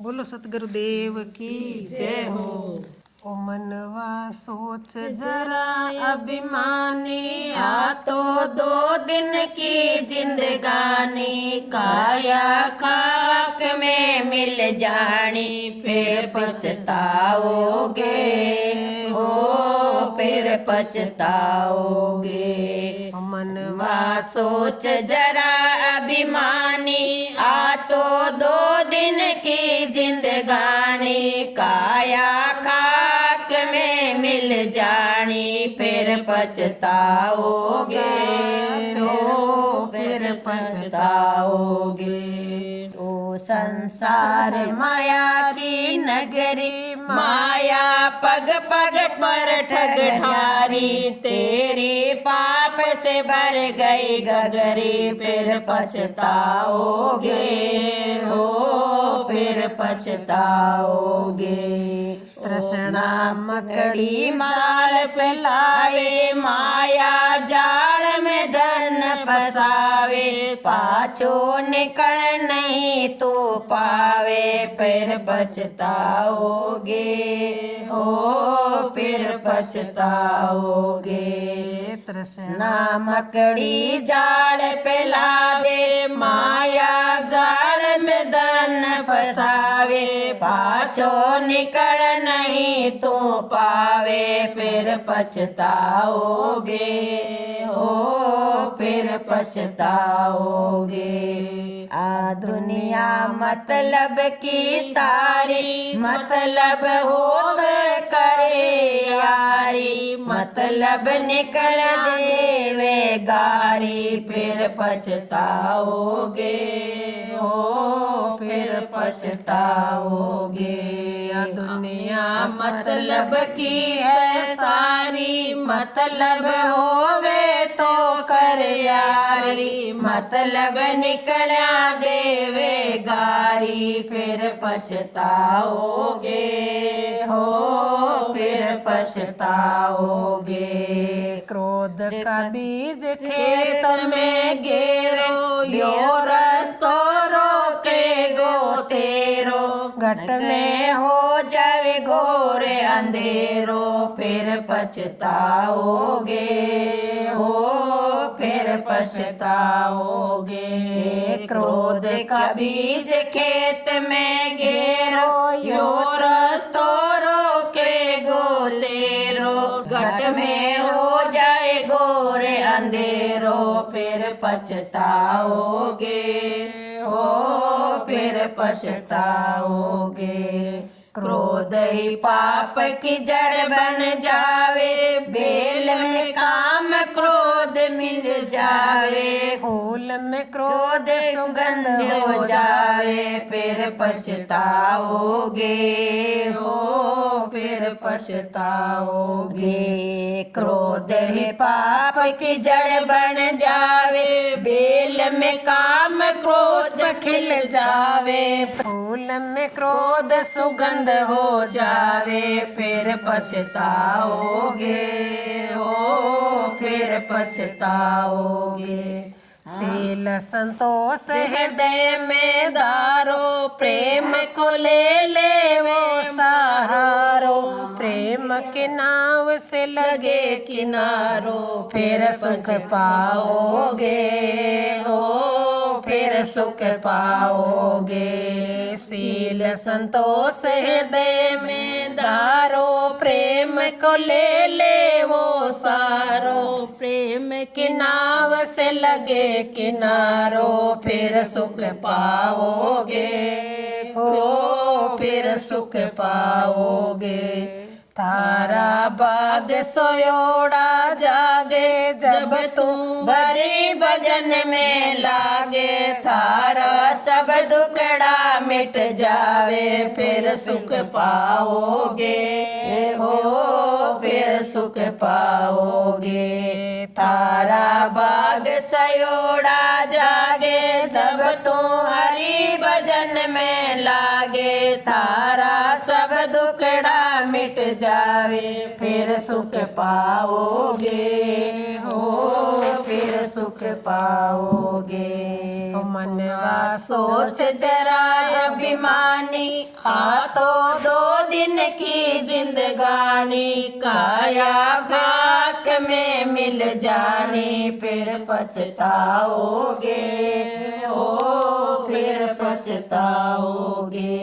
बोलो सतगुरुदेव की जय हो। ओ मनवा सोच जरा अभिमानी, आ तो 2 दिन की जिंदगानी, काया खाक में मिल जानी, फिर पछताओगे हो, फिर पछताओगे। मनवा सोच जरा अभिमानी, आ तो 2 दिन की जिंदगानी, काया खाक में मिल जानी, फिर पछताओगे हो, फिर पछताओगे। ओ संसार माया की नगरी, माया पग पग पर ठगठारी, तेरी पाप से भर गई गगरी, फिर पछताओगे हो, फिर पछताओगे। तृष्णा मकड़ी माल फैलाए, माया जाल में धन फसावे, पाछो निकल नहीं तो पावे, फिर पछताओगे हो, फिर पछताओगे। तृष्णा मकड़ी जाल फैला दे, माया जाल में धन फसावे, पाछो निकल नहीं तो पावे, फिर पछताओगे हो, फिर पछताओगे। आ दुनिया मतलब की सारी, मतलब हो करे यारी, मतलब निकल देवे गारी, फिर पछताओगे हो, फिर पछताओगे। दुनिया मतलब की है सारी, मतलब होवे तो कर यारी, मतलब निकला देवे गारी, फिर पछताओगे हो, फिर पछताओगे। क्रोध का बीज खेत में गेरो, यो रस्तो रोके गो तेरो, घट में हो जाए घोर अंधेरो, फिर पछताओगे हो, फिर पछताओगे। क्रोध का बीज खेत में गेरो, यो रस्तो रोके गो तेरो, घट में हो जाए घोर अंधेरो, फिर पछताओगे हो, फिर पछताओगे। क्रोध ही पाप की जड़ बन जावे, बेल में काम क्रोध मिल जावे, फूल में क्रोध सुगंध हो जावे, फिर पछताओगे हो, फिर पछताओगे। क्रोध ही पाप की जड़ बन जावे, बेल में काम क्रोध खिल जावे, फूल में क्रोध सुगंध हो जावे, फिर पछताओगे हो, फिर पछताओगे। शील संतोष हृदय में धारो, प्रेम को ले वो सहारो, प्रेम के नाव से लगे किनारो, फिर सुख पाओगे हो, फिर सुख पाओगे। शील संतोष हृदय में धारो, प्रेम को ले वो सारो, प्रेम की नाव से लगे किनारो, फिर सुख पाओगे हो, फिर सुख पाओगे। तारा बाग सोयोड़ा जागे, जब तू भरी भजन में लागे, थारा सब दुखड़ा मिट जावे, फिर सुख पाओगे हो, फिर सुख पाओगे। तारा बाग सयोड़ा जागे, जब तू हरि भजन में लागे, थारा सब दुखड़ा मिट जावे, फिर सुख पाओगे हो, फिर सुख पाओगे। मनवा सोच जरा अभिमानी, आ तो 2 दिन की जिंदगानी, काया खाक में मिल जानी, फिर पछताओगे, ओ फिर पछताओगे।